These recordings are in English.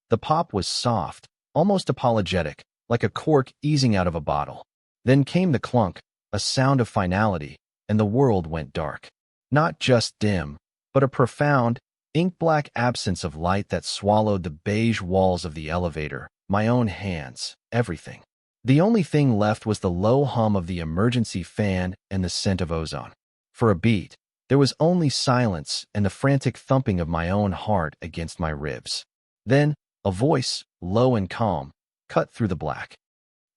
The pop was soft, almost apologetic, like a cork easing out of a bottle. Then came the clunk, a sound of finality, and the world went dark. Not just dim, but a profound, ink-black absence of light that swallowed the beige walls of the elevator, my own hands, everything. The only thing left was the low hum of the emergency fan and the scent of ozone. For a beat, there was only silence and the frantic thumping of my own heart against my ribs. Then, a voice, low and calm, cut through the black.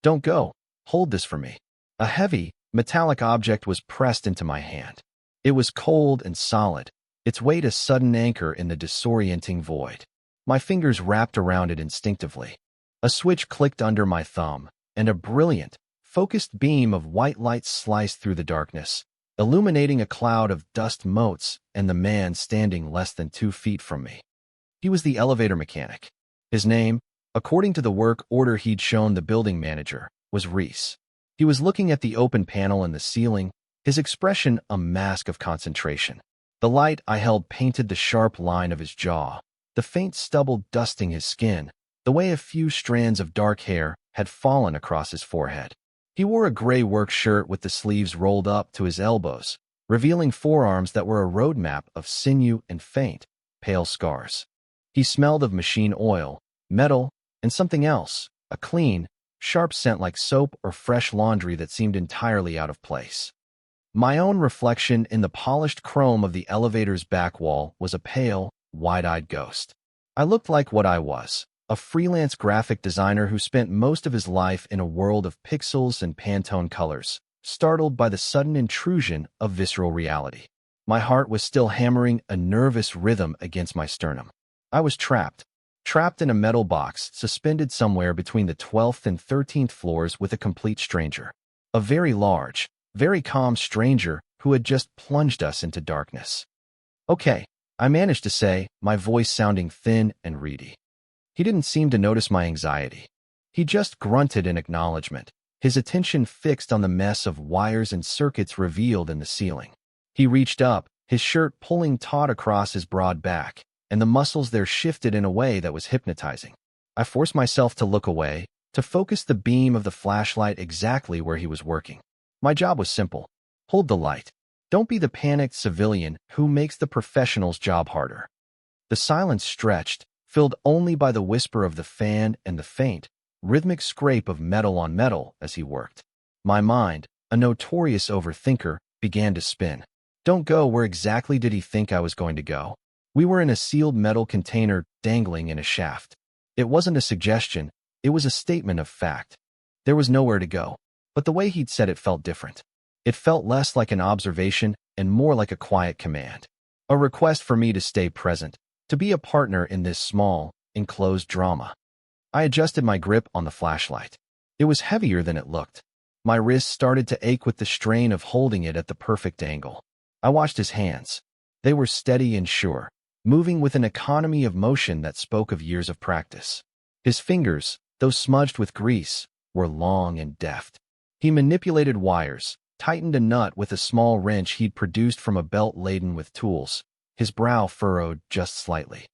"Don't go. Hold this for me." A heavy, metallic object was pressed into my hand. It was cold and solid, its weight a sudden anchor in the disorienting void. My fingers wrapped around it instinctively. A switch clicked under my thumb, and a brilliant, focused beam of white light sliced through the darkness, illuminating a cloud of dust motes and the man standing less than 2 feet from me. He was the elevator mechanic. His name, according to the work order he'd shown the building manager, was Reese. He was looking at the open panel in the ceiling, his expression a mask of concentration. The light I held painted the sharp line of his jaw, the faint stubble dusting his skin, the way a few strands of dark hair had fallen across his forehead. He wore a gray work shirt with the sleeves rolled up to his elbows, revealing forearms that were a roadmap of sinew and faint, pale scars. He smelled of machine oil, metal, and something else, a clean, sharp scent like soap or fresh laundry that seemed entirely out of place. My own reflection in the polished chrome of the elevator's back wall was a pale, wide-eyed ghost. I looked like what I was, a freelance graphic designer who spent most of his life in a world of pixels and Pantone colors, startled by the sudden intrusion of visceral reality. My heart was still hammering a nervous rhythm against my sternum. I was trapped in a metal box suspended somewhere between the 12th and 13th floors with a complete stranger. A very large, very calm stranger who had just plunged us into darkness. "Okay," I managed to say, my voice sounding thin and reedy. He didn't seem to notice my anxiety. He just grunted in acknowledgement, his attention fixed on the mess of wires and circuits revealed in the ceiling. He reached up, his shirt pulling taut across his broad back, and the muscles there shifted in a way that was hypnotizing. I forced myself to look away, to focus the beam of the flashlight exactly where he was working. My job was simple. Hold the light. Don't be the panicked civilian who makes the professional's job harder. The silence stretched, filled only by the whisper of the fan and the faint, rhythmic scrape of metal on metal as he worked. My mind, a notorious overthinker, began to spin. Don't go. Where exactly did he think I was going to go? We were in a sealed metal container dangling in a shaft. It wasn't a suggestion, it was a statement of fact. There was nowhere to go, but the way he'd said it felt different. It felt less like an observation and more like a quiet command. A request for me to stay present, to be a partner in this small, enclosed drama. I adjusted my grip on the flashlight. It was heavier than it looked. My wrists started to ache with the strain of holding it at the perfect angle. I watched his hands. They were steady and sure, moving with an economy of motion that spoke of years of practice. His fingers, though smudged with grease, were long and deft. He manipulated wires, tightened a nut with a small wrench he'd produced from a belt laden with tools, his brow furrowed just slightly.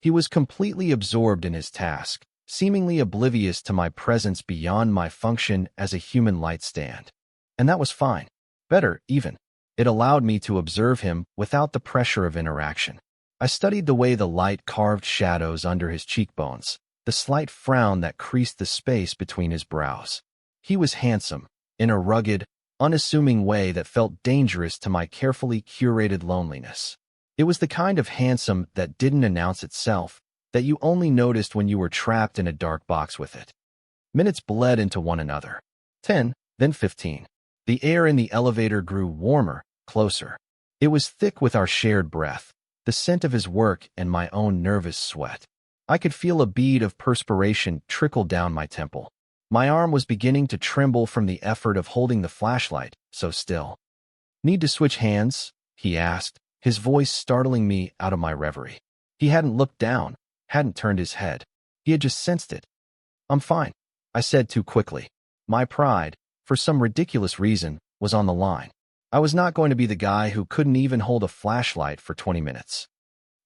He was completely absorbed in his task, seemingly oblivious to my presence beyond my function as a human light stand. And that was fine. Better, even. It allowed me to observe him without the pressure of interaction. I studied the way the light carved shadows under his cheekbones, the slight frown that creased the space between his brows. He was handsome, in a rugged, unassuming way that felt dangerous to my carefully curated loneliness. It was the kind of handsome that didn't announce itself, that you only noticed when you were trapped in a dark box with it. Minutes bled into one another. 10, then 15. The air in the elevator grew warmer, closer. It was thick with our shared breath, the scent of his work and my own nervous sweat. I could feel a bead of perspiration trickle down my temple. My arm was beginning to tremble from the effort of holding the flashlight, so still. "Need to switch hands?" he asked, his voice startling me out of my reverie. He hadn't looked down, hadn't turned his head. He had just sensed it. "I'm fine," I said too quickly. My pride, for some ridiculous reason, was on the line. I was not going to be the guy who couldn't even hold a flashlight for 20 minutes.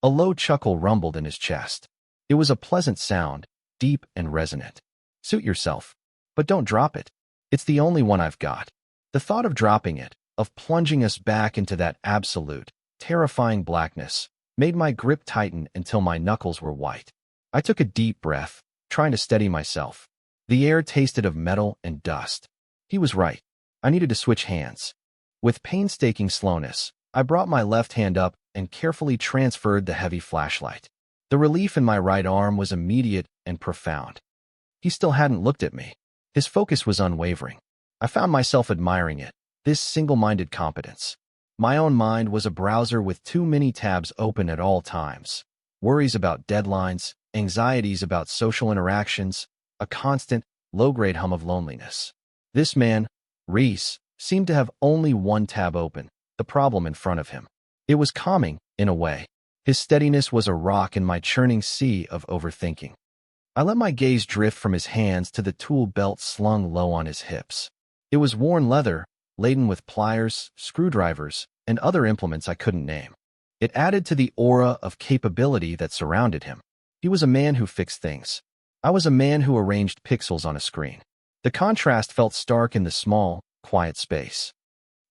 A low chuckle rumbled in his chest. It was a pleasant sound, deep and resonant. Suit yourself. But don't drop it. It's the only one I've got. The thought of dropping it, of plunging us back into that absolute, terrifying blackness, made my grip tighten until my knuckles were white. I took a deep breath, trying to steady myself. The air tasted of metal and dust. He was right. I needed to switch hands. With painstaking slowness, I brought my left hand up and carefully transferred the heavy flashlight. The relief in my right arm was immediate and profound. He still hadn't looked at me. His focus was unwavering. I found myself admiring it, this single-minded competence. My own mind was a browser with too many tabs open at all times. Worries about deadlines, anxieties about social interactions, a constant, low-grade hum of loneliness. This man, Reese, seemed to have only one tab open, the problem in front of him. It was calming, in a way. His steadiness was a rock in my churning sea of overthinking. I let my gaze drift from his hands to the tool belt slung low on his hips. It was worn leather, laden with pliers, screwdrivers, and other implements I couldn't name. It added to the aura of capability that surrounded him. He was a man who fixed things. I was a man who arranged pixels on a screen. The contrast felt stark in the small, quiet space.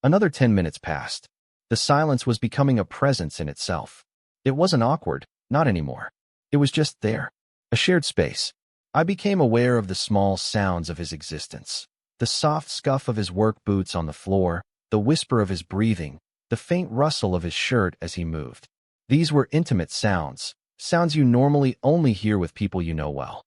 Another 10 minutes passed. The silence was becoming a presence in itself. It wasn't awkward, not anymore. It was just there. A shared space. I became aware of the small sounds of his existence. The soft scuff of his work boots on the floor, the whisper of his breathing, the faint rustle of his shirt as he moved. These were intimate sounds, sounds you normally only hear with people you know well.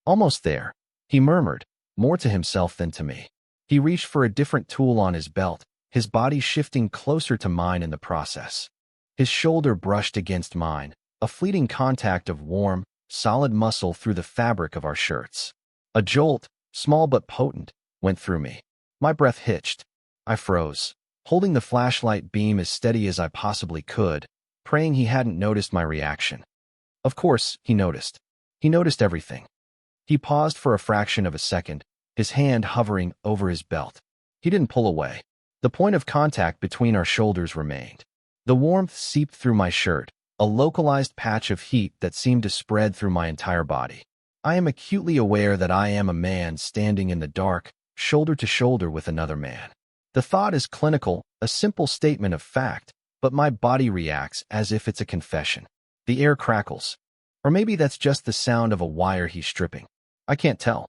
Almost there, he murmured, more to himself than to me. He reached for a different tool on his belt, his body shifting closer to mine in the process. His shoulder brushed against mine, a fleeting contact of warm, solid muscle through the fabric of our shirts. A jolt, small but potent, went through me. My breath hitched. I froze, holding the flashlight beam as steady as I possibly could, praying he hadn't noticed my reaction. Of course, he noticed. He noticed everything. He paused for a fraction of a second, his hand hovering over his belt. He didn't pull away. The point of contact between our shoulders remained. The warmth seeped through my shirt, a localized patch of heat that seemed to spread through my entire body. I am acutely aware that I am a man standing in the dark, shoulder to shoulder with another man. The thought is clinical, a simple statement of fact, but my body reacts as if it's a confession. The air crackles. Or maybe that's just the sound of a wire he's stripping. I can't tell.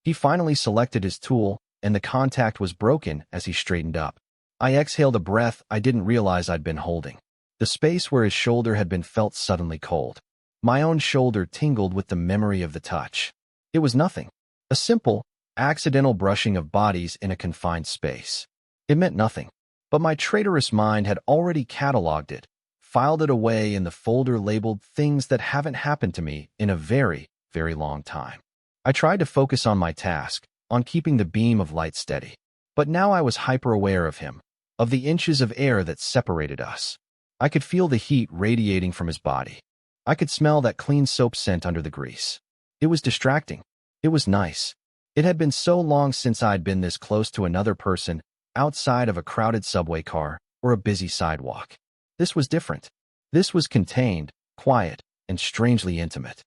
He finally selected his tool, and the contact was broken as he straightened up. I exhaled a breath I didn't realize I'd been holding. The space where his shoulder had been felt suddenly cold. My own shoulder tingled with the memory of the touch. It was nothing. A simple, accidental brushing of bodies in a confined space. It meant nothing. But my traitorous mind had already cataloged it, filed it away in the folder labeled things that haven't happened to me in a very, very long time. I tried to focus on my task, on keeping the beam of light steady. But now I was hyper-aware of him, of the inches of air that separated us. I could feel the heat radiating from his body. I could smell that clean soap scent under the grease. It was distracting. It was nice. It had been so long since I'd been this close to another person, outside of a crowded subway car or a busy sidewalk. This was different. This was contained, quiet, and strangely intimate.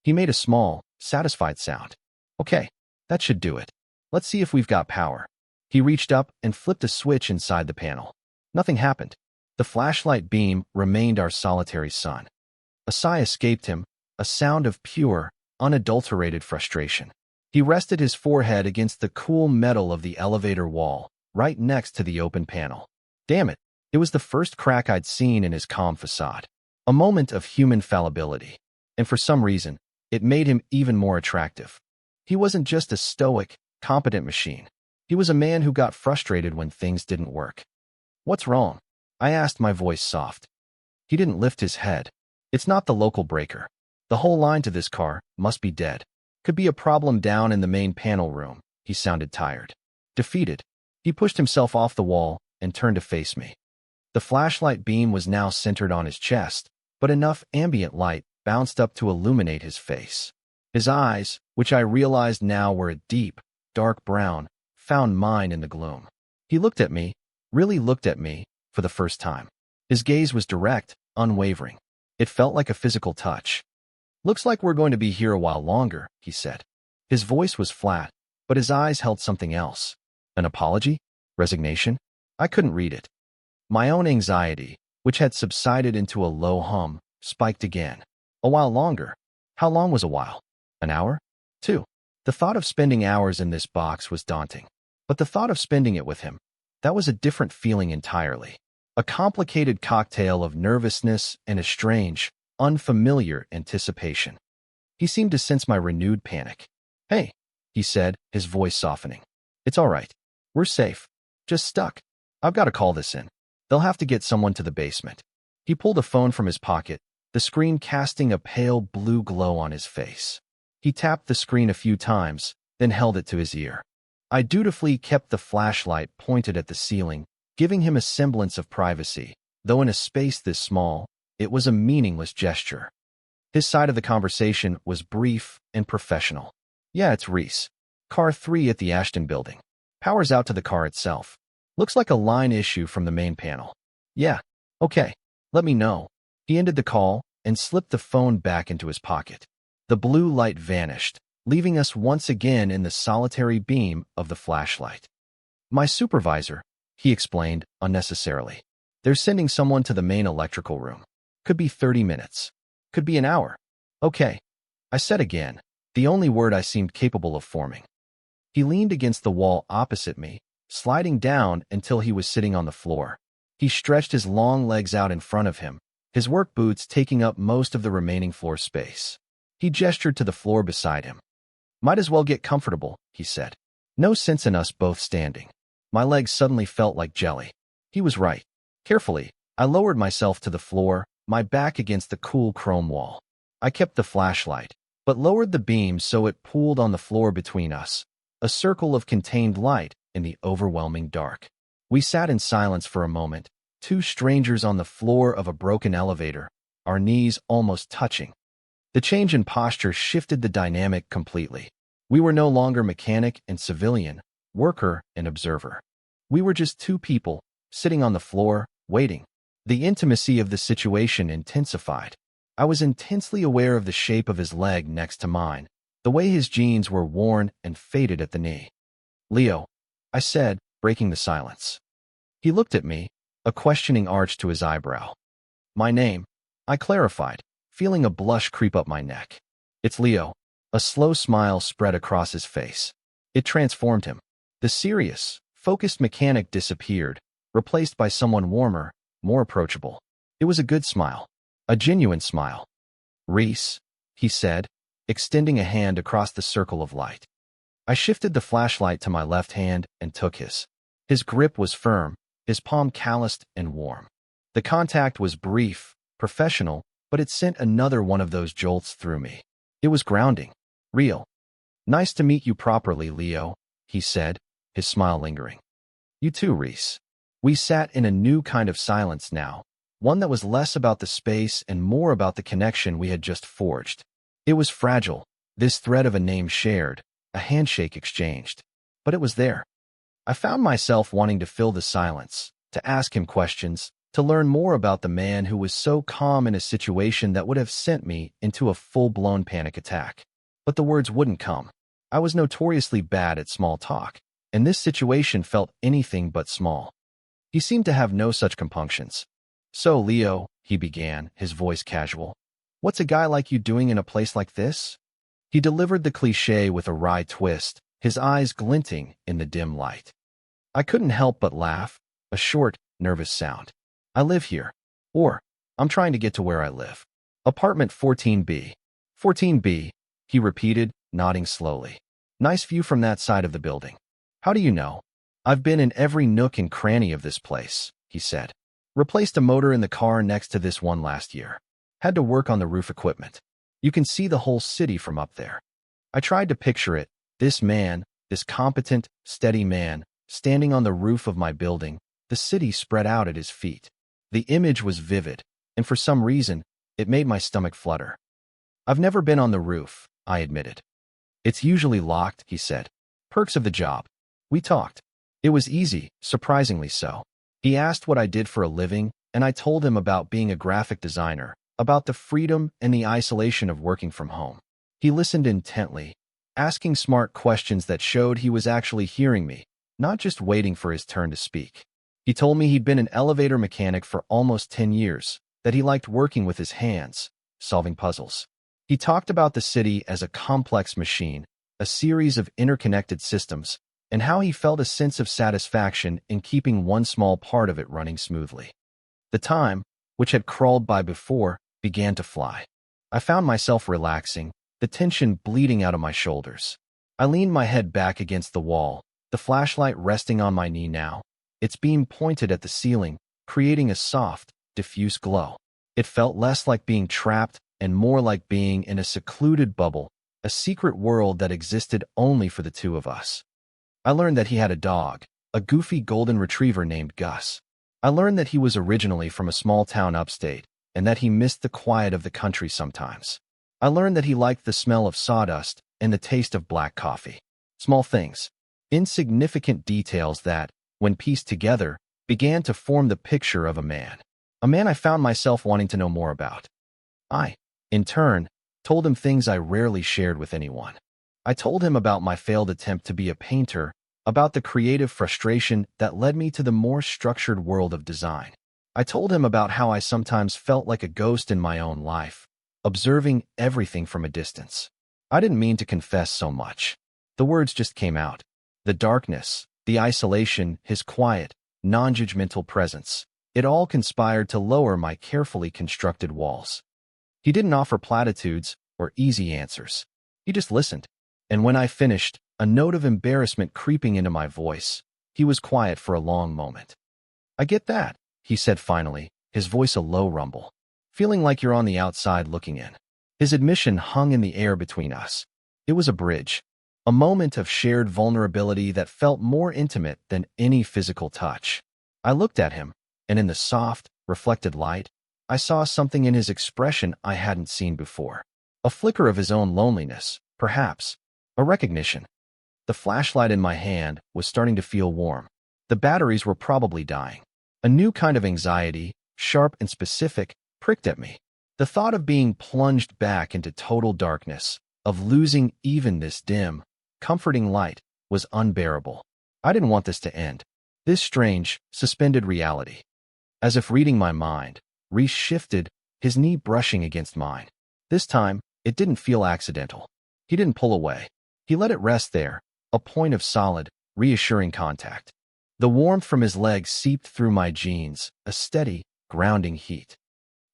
He made a small, satisfied sound. Okay, that should do it. Let's see if we've got power. He reached up and flipped a switch inside the panel. Nothing happened. The flashlight beam remained our solitary sun. A sigh escaped him, a sound of pure, unadulterated frustration. He rested his forehead against the cool metal of the elevator wall, right next to the open panel. Damn it, it was the first crack I'd seen in his calm facade. A moment of human fallibility. And for some reason, it made him even more attractive. He wasn't just a stoic, competent machine. He was a man who got frustrated when things didn't work. What's wrong? I asked, my voice soft. He didn't lift his head. It's not the local breaker. The whole line to this car must be dead. Could be a problem down in the main panel room. He sounded tired. Defeated. He pushed himself off the wall and turned to face me. The flashlight beam was now centered on his chest, but enough ambient light bounced up to illuminate his face. His eyes, which I realized now were a deep, dark brown, found mine in the gloom. He looked at me, really looked at me, for the first time. His gaze was direct, unwavering. It felt like a physical touch. Looks like we're going to be here a while longer, he said. His voice was flat, but his eyes held something else. An apology? Resignation? I couldn't read it. My own anxiety, which had subsided into a low hum, spiked again. A while longer. How long was a while? An hour? 2. The thought of spending hours in this box was daunting. But the thought of spending it with him, that was a different feeling entirely. A complicated cocktail of nervousness and a strange, unfamiliar anticipation. He seemed to sense my renewed panic. Hey, he said, his voice softening. It's all right. We're safe. Just stuck. I've got to call this in. They'll have to get someone to the basement. He pulled a phone from his pocket, the screen casting a pale blue glow on his face. He tapped the screen a few times, then held it to his ear. I dutifully kept the flashlight pointed at the ceiling, giving him a semblance of privacy, though in a space this small, it was a meaningless gesture. His side of the conversation was brief and professional. Yeah, it's Reese. Car 3 at the Ashton building. Power's out to the car itself. Looks like a line issue from the main panel. Yeah, okay. Let me know. He ended the call and slipped the phone back into his pocket. The blue light vanished, leaving us once again in the solitary beam of the flashlight. My supervisor, he explained unnecessarily. They're sending someone to the main electrical room. Could be 30 minutes. Could be an hour. Okay, I said again, the only word I seemed capable of forming. He leaned against the wall opposite me, sliding down until he was sitting on the floor. He stretched his long legs out in front of him, his work boots taking up most of the remaining floor space. He gestured to the floor beside him. Might as well get comfortable, he said. No sense in us both standing. My legs suddenly felt like jelly. He was right. Carefully, I lowered myself to the floor, my back against the cool chrome wall. I kept the flashlight, but lowered the beam so it pooled on the floor between us, a circle of contained light in the overwhelming dark. We sat in silence for a moment, two strangers on the floor of a broken elevator, our knees almost touching. The change in posture shifted the dynamic completely. We were no longer mechanic and civilian, worker and observer. We were just two people, sitting on the floor, waiting. The intimacy of the situation intensified. I was intensely aware of the shape of his leg next to mine, the way his jeans were worn and faded at the knee. Leo, I said, breaking the silence. He looked at me, a questioning arch to his eyebrow. My name, I clarified, feeling a blush creep up my neck. It's Leo. A slow smile spread across his face. It transformed him. The serious, focused mechanic disappeared, replaced by someone warmer, more approachable. It was a good smile. A genuine smile. Reese, he said, extending a hand across the circle of light. I shifted the flashlight to my left hand and took his. His grip was firm, his palm calloused and warm. The contact was brief, professional, but it sent another one of those jolts through me. It was grounding. Real. Nice to meet you properly, Leo, he said, his smile lingering. You too, Reese. We sat in a new kind of silence now, one that was less about the space and more about the connection we had just forged. It was fragile, this thread of a name shared, a handshake exchanged. But it was there. I found myself wanting to fill the silence, to ask him questions, to learn more about the man who was so calm in a situation that would have sent me into a full-blown panic attack. But the words wouldn't come. I was notoriously bad at small talk, and this situation felt anything but small. He seemed to have no such compunctions. So, Leo, he began, his voice casual, what's a guy like you doing in a place like this? He delivered the cliché with a wry twist, his eyes glinting in the dim light. I couldn't help but laugh, a short, nervous sound. I live here. Or, I'm trying to get to where I live. Apartment 14B. 14B, he repeated, nodding slowly. Nice view from that side of the building. How do you know? I've been in every nook and cranny of this place, he said. Replaced a motor in the car next to this one last year. Had to work on the roof equipment. You can see the whole city from up there. I tried to picture it, this man, this competent, steady man, standing on the roof of my building, the city spread out at his feet. The image was vivid, and for some reason, it made my stomach flutter. I've never been on the roof, I admitted. It's usually locked, he said. Perks of the job. We talked. It was easy, surprisingly so. He asked what I did for a living, and I told him about being a graphic designer, about the freedom and the isolation of working from home. He listened intently, asking smart questions that showed he was actually hearing me, not just waiting for his turn to speak. He told me he'd been an elevator mechanic for almost 10 years, that he liked working with his hands, solving puzzles. He talked about the city as a complex machine, a series of interconnected systems, and how he felt a sense of satisfaction in keeping one small part of it running smoothly. The time, which had crawled by before, began to fly. I found myself relaxing, the tension bleeding out of my shoulders. I leaned my head back against the wall, the flashlight resting on my knee now, its beam pointed at the ceiling, creating a soft, diffuse glow. It felt less like being trapped and more like being in a secluded bubble, a secret world that existed only for the two of us. I learned that he had a dog, a goofy golden retriever named Gus. I learned that he was originally from a small town upstate, and that he missed the quiet of the country sometimes. I learned that he liked the smell of sawdust and the taste of black coffee. Small things, insignificant details that, when pieced together, began to form the picture of a man. A man I found myself wanting to know more about. I, in turn, told him things I rarely shared with anyone. I told him about my failed attempt to be a painter, about the creative frustration that led me to the more structured world of design. I told him about how I sometimes felt like a ghost in my own life, observing everything from a distance. I didn't mean to confess so much. The words just came out. The darkness, the isolation, his quiet, non-judgmental presence, it all conspired to lower my carefully constructed walls. He didn't offer platitudes or easy answers. He just listened. And when I finished, a note of embarrassment creeping into my voice, he was quiet for a long moment. I get that, he said finally, his voice a low rumble. Feeling like you're on the outside looking in. His admission hung in the air between us. It was a bridge, a moment of shared vulnerability that felt more intimate than any physical touch. I looked at him, and in the soft, reflected light, I saw something in his expression I hadn't seen before. A flicker of his own loneliness, perhaps. A recognition. The flashlight in my hand was starting to feel warm. The batteries were probably dying. A new kind of anxiety, sharp and specific, pricked at me. The thought of being plunged back into total darkness, of losing even this dim, comforting light, was unbearable. I didn't want this to end. This strange, suspended reality. As if reading my mind, Reese shifted, his knee brushing against mine. This time, it didn't feel accidental. He didn't pull away. He let it rest there, a point of solid, reassuring contact. The warmth from his legs seeped through my jeans, a steady, grounding heat.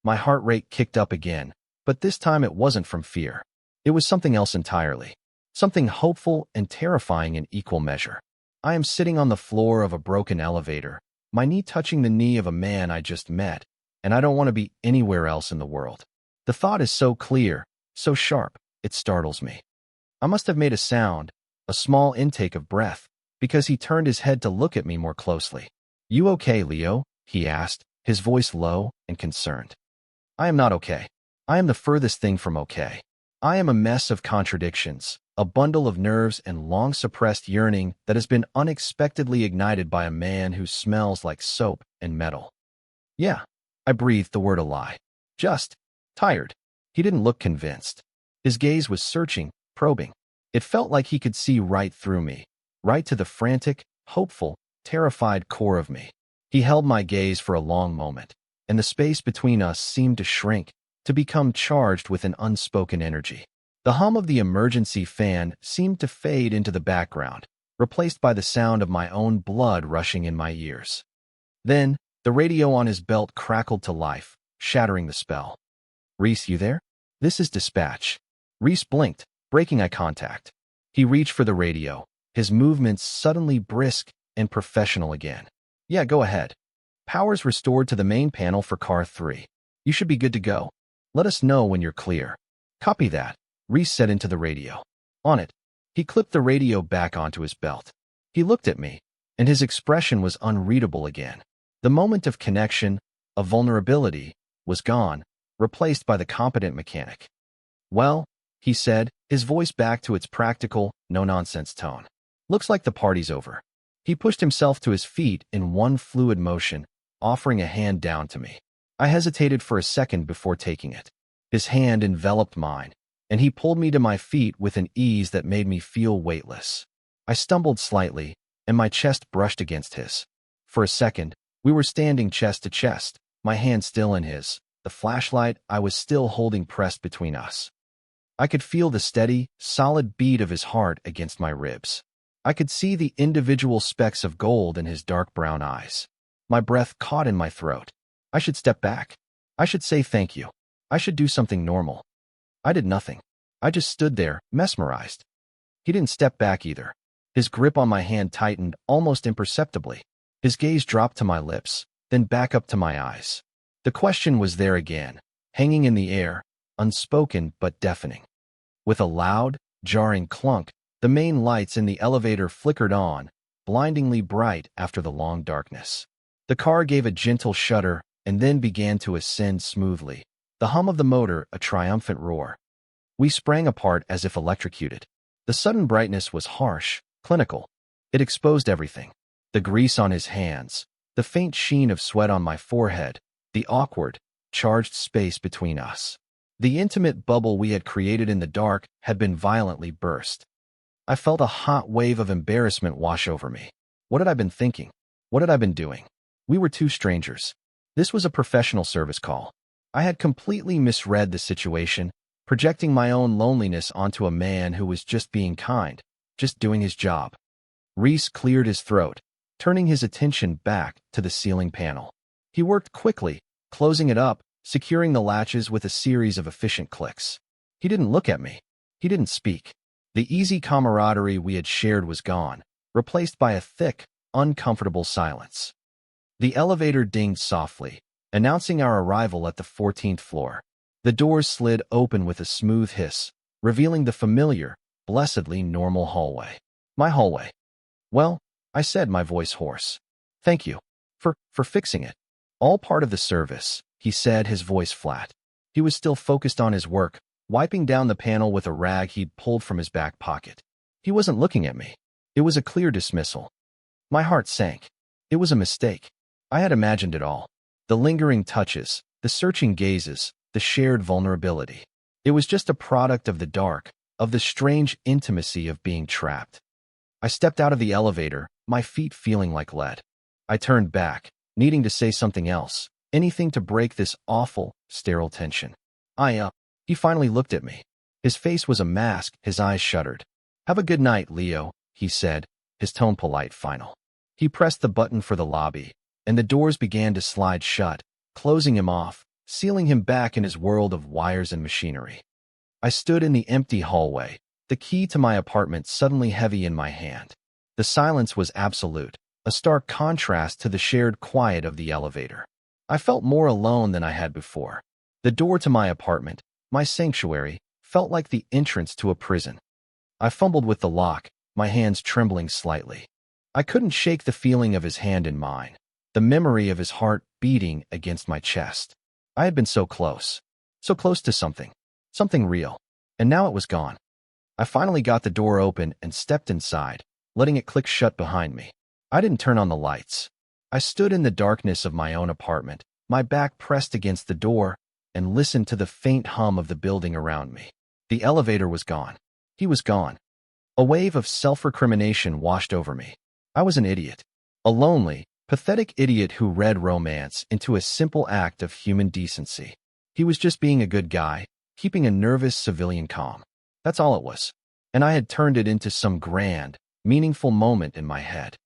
My heart rate kicked up again, but this time it wasn't from fear. It was something else entirely. Something hopeful and terrifying in equal measure. I am sitting on the floor of a broken elevator, my knee touching the knee of a man I just met, and I don't want to be anywhere else in the world. The thought is so clear, so sharp, it startles me. I must have made a sound, a small intake of breath, because he turned his head to look at me more closely. "You okay, Leo?" he asked, his voice low and concerned. I am not okay. I am the furthest thing from okay. I am a mess of contradictions, a bundle of nerves and long-suppressed yearning that has been unexpectedly ignited by a man who smells like soap and metal. Yeah, I breathed the word a lie. Just tired. He didn't look convinced. His gaze was searching, probing. It felt like he could see right through me, right to the frantic, hopeful, terrified core of me. He held my gaze for a long moment, and the space between us seemed to shrink, to become charged with an unspoken energy. The hum of the emergency fan seemed to fade into the background, replaced by the sound of my own blood rushing in my ears. Then, the radio on his belt crackled to life, shattering the spell. "Reese, you there? This is dispatch." Reese blinked, breaking eye contact. He reached for the radio, his movements suddenly brisk and professional again. "Yeah, go ahead. Power's restored to the main panel for car 3. You should be good to go. Let us know when you're clear." "Copy that," Reese said into the radio. On it, he clipped the radio back onto his belt. He looked at me, and his expression was unreadable again. The moment of connection, of vulnerability, was gone, replaced by the competent mechanic. "Well," he said, his voice back to its practical, no-nonsense tone. "Looks like the party's over." He pushed himself to his feet in one fluid motion, offering a hand down to me. I hesitated for a second before taking it. His hand enveloped mine, and he pulled me to my feet with an ease that made me feel weightless. I stumbled slightly, and my chest brushed against his. For a second, we were standing chest to chest, my hand still in his, the flashlight I was still holding pressed between us. I could feel the steady, solid beat of his heart against my ribs. I could see the individual specks of gold in his dark brown eyes. My breath caught in my throat. I should step back. I should say thank you. I should do something normal. I did nothing. I just stood there, mesmerized. He didn't step back either. His grip on my hand tightened almost imperceptibly. His gaze dropped to my lips, then back up to my eyes. The question was there again, hanging in the air, unspoken but deafening. With a loud, jarring clunk, the main lights in the elevator flickered on, blindingly bright after the long darkness. The car gave a gentle shudder and then began to ascend smoothly, the hum of the motor a triumphant roar. We sprang apart as if electrocuted. The sudden brightness was harsh, clinical. It exposed everything. The grease on his hands, the faint sheen of sweat on my forehead, the awkward, charged space between us. The intimate bubble we had created in the dark had been violently burst. I felt a hot wave of embarrassment wash over me. What had I been thinking? What had I been doing? We were two strangers. This was a professional service call. I had completely misread the situation, projecting my own loneliness onto a man who was just being kind, just doing his job. Reese cleared his throat, turning his attention back to the ceiling panel. He worked quickly, closing it up, securing the latches with a series of efficient clicks. He didn't look at me. He didn't speak. The easy camaraderie we had shared was gone, replaced by a thick, uncomfortable silence. The elevator dinged softly, announcing our arrival at the 14th floor. The doors slid open with a smooth hiss, revealing the familiar, blessedly normal hallway. My hallway. Well, I said, my voice hoarse. Thank you. For fixing it. All part of the service, he said, his voice flat. He was still focused on his work, wiping down the panel with a rag he'd pulled from his back pocket. He wasn't looking at me. It was a clear dismissal. My heart sank. It was a mistake. I had imagined it all. The lingering touches, the searching gazes, the shared vulnerability. It was just a product of the dark, of the strange intimacy of being trapped. I stepped out of the elevator, my feet feeling like lead. I turned back, needing to say something else, anything to break this awful, sterile tension. He finally looked at me. His face was a mask, his eyes shuttered. Have a good night, Leo, he said, his tone polite, final. He pressed the button for the lobby, and the doors began to slide shut, closing him off, sealing him back in his world of wires and machinery. I stood in the empty hallway, the key to my apartment suddenly heavy in my hand. The silence was absolute, a stark contrast to the shared quiet of the elevator. I felt more alone than I had before. The door to my apartment, my sanctuary, felt like the entrance to a prison. I fumbled with the lock, my hands trembling slightly. I couldn't shake the feeling of his hand in mine, the memory of his heart beating against my chest. I had been so close to something real, and now it was gone. I finally got the door open and stepped inside, letting it click shut behind me. I didn't turn on the lights. I stood in the darkness of my own apartment, my back pressed against the door, and listened to the faint hum of the building around me. The elevator was gone. He was gone. A wave of self-recrimination washed over me. I was an idiot. A lonely, pathetic idiot who read romance into a simple act of human decency. He was just being a good guy, keeping a nervous civilian calm. That's all it was. And I had turned it into some grand, meaningful moment in my head.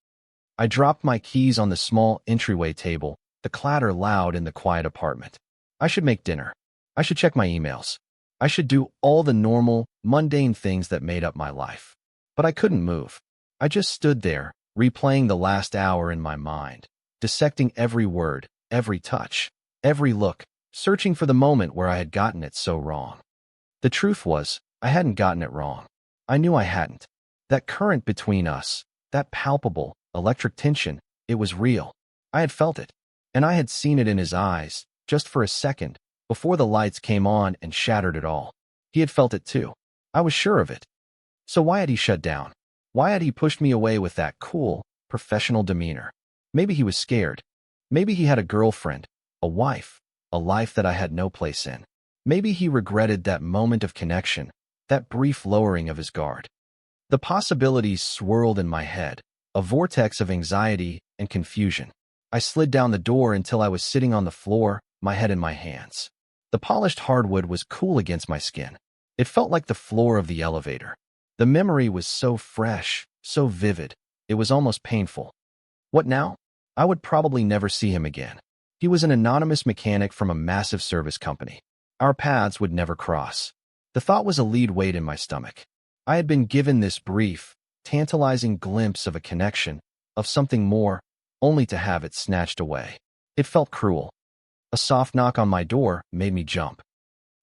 I dropped my keys on the small entryway table, the clatter loud in the quiet apartment. I should make dinner. I should check my emails. I should do all the normal, mundane things that made up my life. But I couldn't move. I just stood there, replaying the last hour in my mind, dissecting every word, every touch, every look, searching for the moment where I had gotten it so wrong. The truth was, I hadn't gotten it wrong. I knew I hadn't. That current between us, that palpable, electric tension, it was real. I had felt it. And I had seen it in his eyes, just for a second, before the lights came on and shattered it all. He had felt it too. I was sure of it. So why had he shut down? Why had he pushed me away with that cool, professional demeanor? Maybe he was scared. Maybe he had a girlfriend, a wife. a life that I had no place in. Maybe he regretted that moment of connection, that brief lowering of his guard. The possibilities swirled in my head, a vortex of anxiety and confusion. I slid down the door until I was sitting on the floor, my head in my hands. The polished hardwood was cool against my skin. It felt like the floor of the elevator. The memory was so fresh, so vivid, it was almost painful. What now? I would probably never see him again. He was an anonymous mechanic from a massive service company. Our paths would never cross. The thought was a lead weight in my stomach. I had been given this brief, tantalizing glimpse of a connection, of something more, only to have it snatched away. It felt cruel. A soft knock on my door made me jump.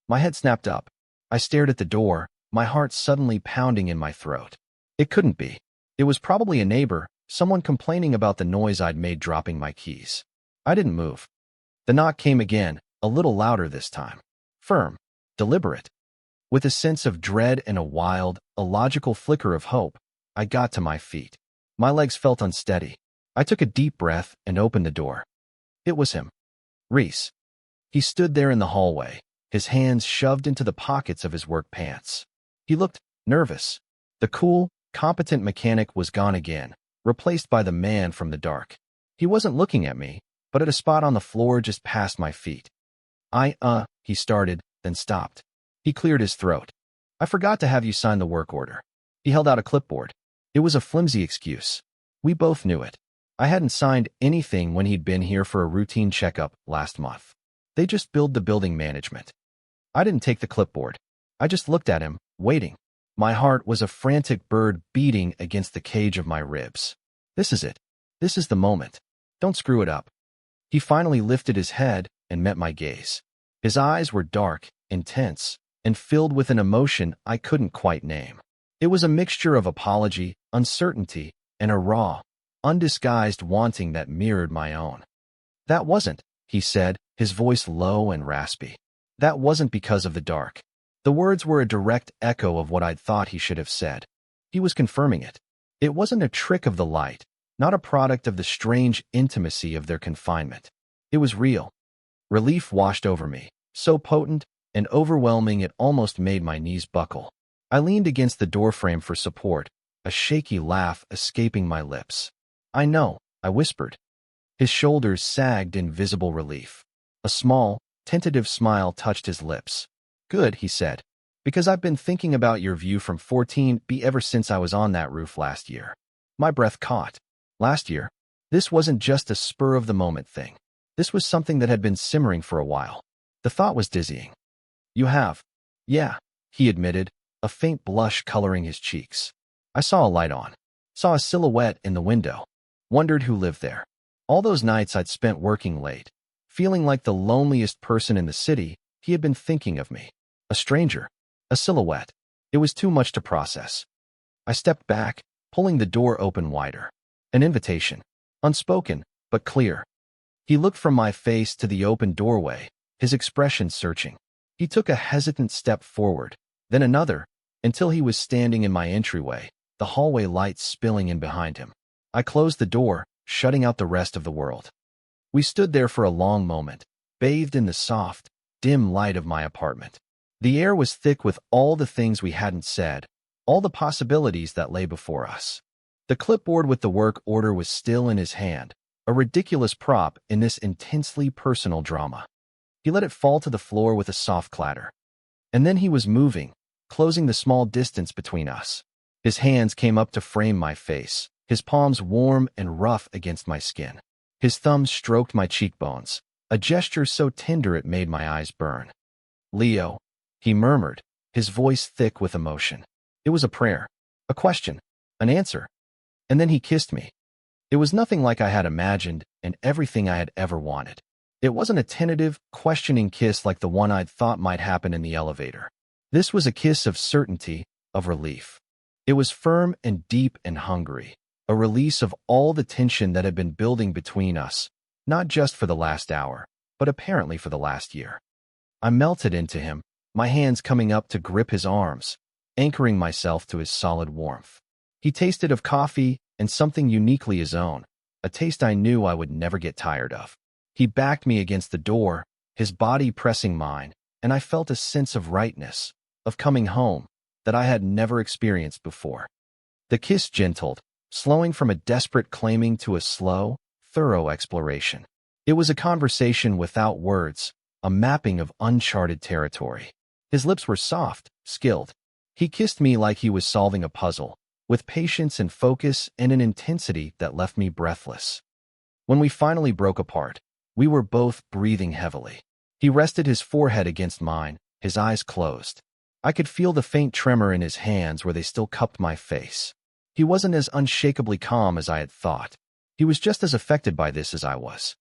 My head snapped up. I stared at the door, my heart suddenly pounding in my throat. It couldn't be. It was probably a neighbor, someone complaining about the noise I'd made dropping my keys. I didn't move. The knock came again, a little louder this time. Firm, deliberate. With a sense of dread and a wild, illogical flicker of hope, I got to my feet. My legs felt unsteady. I took a deep breath and opened the door. It was him. Reese. He stood there in the hallway, his hands shoved into the pockets of his work pants. He looked nervous. The cool, competent mechanic was gone again, replaced by the man from the dark. He wasn't looking at me, but at a spot on the floor just past my feet. He started, then stopped. He cleared his throat. I forgot to have you sign the work order. He held out a clipboard. It was a flimsy excuse. We both knew it. I hadn't signed anything when he'd been here for a routine checkup last month. They just billed the building management. I didn't take the clipboard. I just looked at him, waiting. My heart was a frantic bird beating against the cage of my ribs. This is it. This is the moment. Don't screw it up. He finally lifted his head and met my gaze. His eyes were dark, intense, and filled with an emotion I couldn't quite name. It was a mixture of apology, uncertainty, and a raw, undisguised wanting that mirrored my own. That wasn't, he said, his voice low and raspy. That wasn't because of the dark. The words were a direct echo of what I'd thought he should have said. He was confirming it. It wasn't a trick of the light, not a product of the strange intimacy of their confinement. It was real. Relief washed over me, so potent and overwhelming it almost made my knees buckle. I leaned against the doorframe for support, a shaky laugh escaping my lips. I know, I whispered. His shoulders sagged in visible relief. A small, tentative smile touched his lips. Good, he said, because I've been thinking about your view from 14B ever since I was on that roof last year. My breath caught. Last year, this wasn't just a spur-of-the-moment thing. This was something that had been simmering for a while. The thought was dizzying. You have. Yeah, he admitted, a faint blush coloring his cheeks. I saw a light on. Saw a silhouette in the window. Wondered who lived there. All those nights I'd spent working late, feeling like the loneliest person in the city, he had been thinking of me. A stranger. A silhouette. It was too much to process. I stepped back, pulling the door open wider. An invitation. Unspoken, but clear. He looked from my face to the open doorway, his expression searching. He took a hesitant step forward, then another, until he was standing in my entryway, the hallway lights spilling in behind him. I closed the door, shutting out the rest of the world. We stood there for a long moment, bathed in the soft, dim light of my apartment. The air was thick with all the things we hadn't said, all the possibilities that lay before us. The clipboard with the work order was still in his hand, a ridiculous prop in this intensely personal drama. He let it fall to the floor with a soft clatter. And then he was moving, closing the small distance between us. His hands came up to frame my face, his palms warm and rough against my skin. His thumbs stroked my cheekbones, a gesture so tender it made my eyes burn. Leo, he murmured, his voice thick with emotion. It was a prayer, a question, an answer. And then he kissed me. It was nothing like I had imagined and everything I had ever wanted. It wasn't a tentative, questioning kiss like the one I'd thought might happen in the elevator. This was a kiss of certainty, of relief. It was firm and deep and hungry, a release of all the tension that had been building between us, not just for the last hour, but apparently for the last year. I melted into him, my hands coming up to grip his arms, anchoring myself to his solid warmth. He tasted of coffee and something uniquely his own, a taste I knew I would never get tired of. He backed me against the door, his body pressing mine, and I felt a sense of rightness, of coming home, that I had never experienced before. The kiss gentled, slowing from a desperate claiming to a slow, thorough exploration. It was a conversation without words, a mapping of uncharted territory. His lips were soft, skilled. He kissed me like he was solving a puzzle, with patience and focus and an intensity that left me breathless. When we finally broke apart, we were both breathing heavily. He rested his forehead against mine, his eyes closed. I could feel the faint tremor in his hands where they still cupped my face. He wasn't as unshakably calm as I had thought. He was just as affected by this as I was.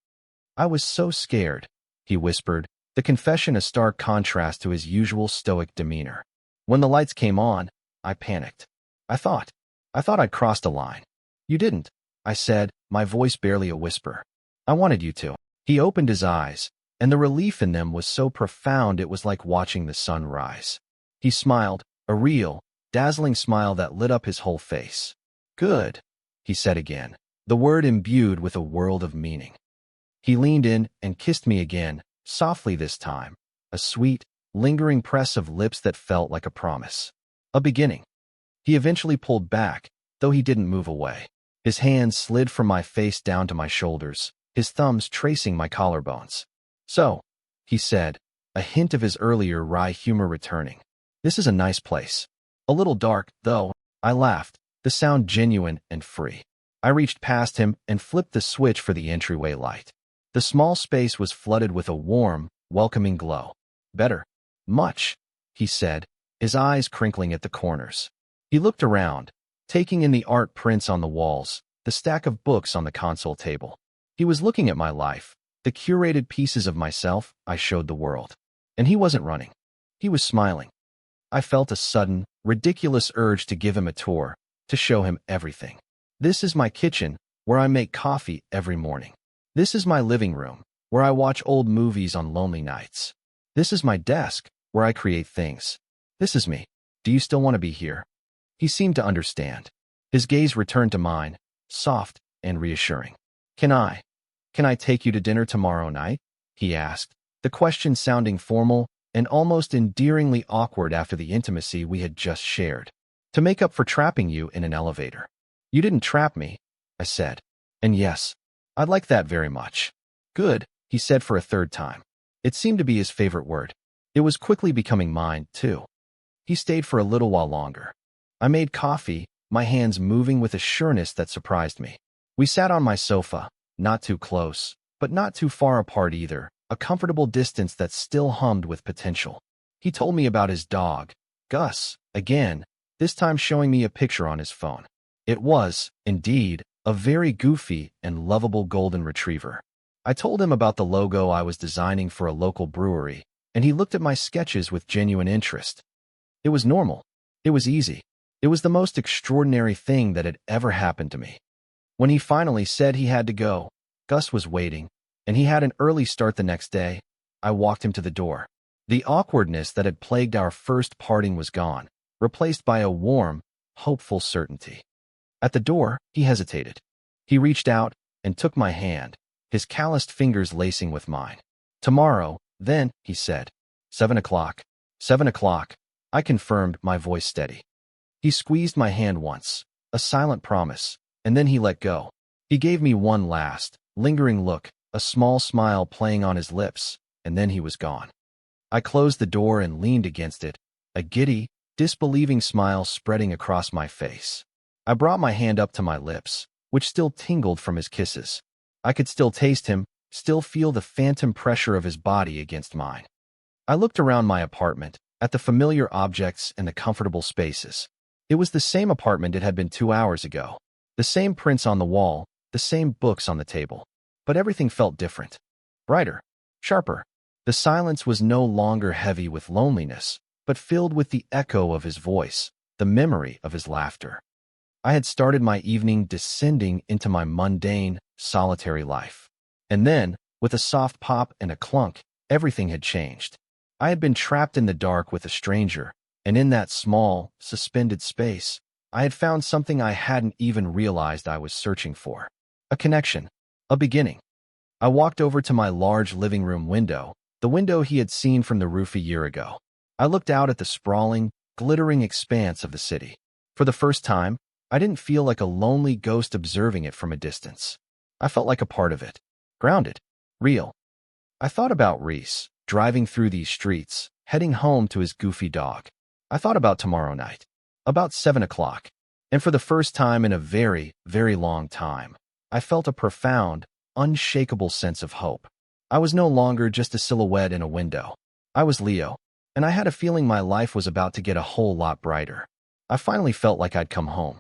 "I was so scared," he whispered, the confession a stark contrast to his usual stoic demeanor. "When the lights came on, I panicked. I thought I'd crossed a line." "You didn't," I said, my voice barely a whisper. "I wanted you to." He opened his eyes, and the relief in them was so profound it was like watching the sun rise. He smiled, a real, dazzling smile that lit up his whole face. "Good," he said again, the word imbued with a world of meaning. He leaned in and kissed me again, softly this time, a sweet, lingering press of lips that felt like a promise. A beginning. He eventually pulled back, though he didn't move away. His hands slid from my face down to my shoulders, his thumbs tracing my collarbones. "So," he said, a hint of his earlier wry humor returning. "This is a nice place. A little dark, though." I laughed, the sound genuine and free. I reached past him and flipped the switch for the entryway light. The small space was flooded with a warm, welcoming glow. "Better. Much," he said, his eyes crinkling at the corners. He looked around, taking in the art prints on the walls, the stack of books on the console table. He was looking at my life, the curated pieces of myself I showed the world. And he wasn't running. He was smiling. I felt a sudden, ridiculous urge to give him a tour, to show him everything. "This is my kitchen, where I make coffee every morning. This is my living room, where I watch old movies on lonely nights. This is my desk, where I create things. This is me. Do you still want to be here?" He seemed to understand. His gaze returned to mine, soft and reassuring. Can I take you to dinner tomorrow night?" he asked, the question sounding formal and almost endearingly awkward after the intimacy we had just shared. "To make up for trapping you in an elevator." "You didn't trap me," I said. "And yes, I'd like that very much." "Good," he said for a third time. It seemed to be his favorite word. It was quickly becoming mine, too. He stayed for a little while longer. I made coffee, my hands moving with a sureness that surprised me. We sat on my sofa, not too close, but not too far apart either, a comfortable distance that still hummed with potential. He told me about his dog, Gus, again, this time showing me a picture on his phone. It was, indeed, a very goofy and lovable golden retriever. I told him about the logo I was designing for a local brewery, and he looked at my sketches with genuine interest. It was normal. It was easy. It was the most extraordinary thing that had ever happened to me. When he finally said he had to go, Gus was waiting, and he had an early start the next day. I walked him to the door. The awkwardness that had plagued our first parting was gone, replaced by a warm, hopeful certainty. At the door, he hesitated. He reached out and took my hand, his calloused fingers lacing with mine. "Tomorrow, then," he said. 7 o'clock. 7 o'clock, I confirmed, my voice steady. He squeezed my hand once, a silent promise, and then he let go. He gave me one last, lingering look, a small smile playing on his lips, and then he was gone. I closed the door and leaned against it, a giddy, disbelieving smile spreading across my face. I brought my hand up to my lips, which still tingled from his kisses. I could still taste him, still feel the phantom pressure of his body against mine. I looked around my apartment, at the familiar objects and the comfortable spaces. It was the same apartment it had been 2 hours ago. The same prints on the wall, the same books on the table. But everything felt different. Brighter, sharper. The silence was no longer heavy with loneliness, but filled with the echo of his voice, the memory of his laughter. I had started my evening descending into my mundane, solitary life. And then, with a soft pop and a clunk, everything had changed. I had been trapped in the dark with a stranger, and in that small, suspended space, I had found something I hadn't even realized I was searching for. A connection. A beginning. I walked over to my large living room window, the window he had seen from the roof a year ago. I looked out at the sprawling, glittering expanse of the city. For the first time, I didn't feel like a lonely ghost observing it from a distance. I felt like a part of it. Grounded. Real. I thought about Reese, driving through these streets, heading home to his goofy dog. I thought about tomorrow night. About 7 o'clock. And for the first time in a very, very long time, I felt a profound, unshakable sense of hope. I was no longer just a silhouette in a window. I was Leo, and I had a feeling my life was about to get a whole lot brighter. I finally felt like I'd come home.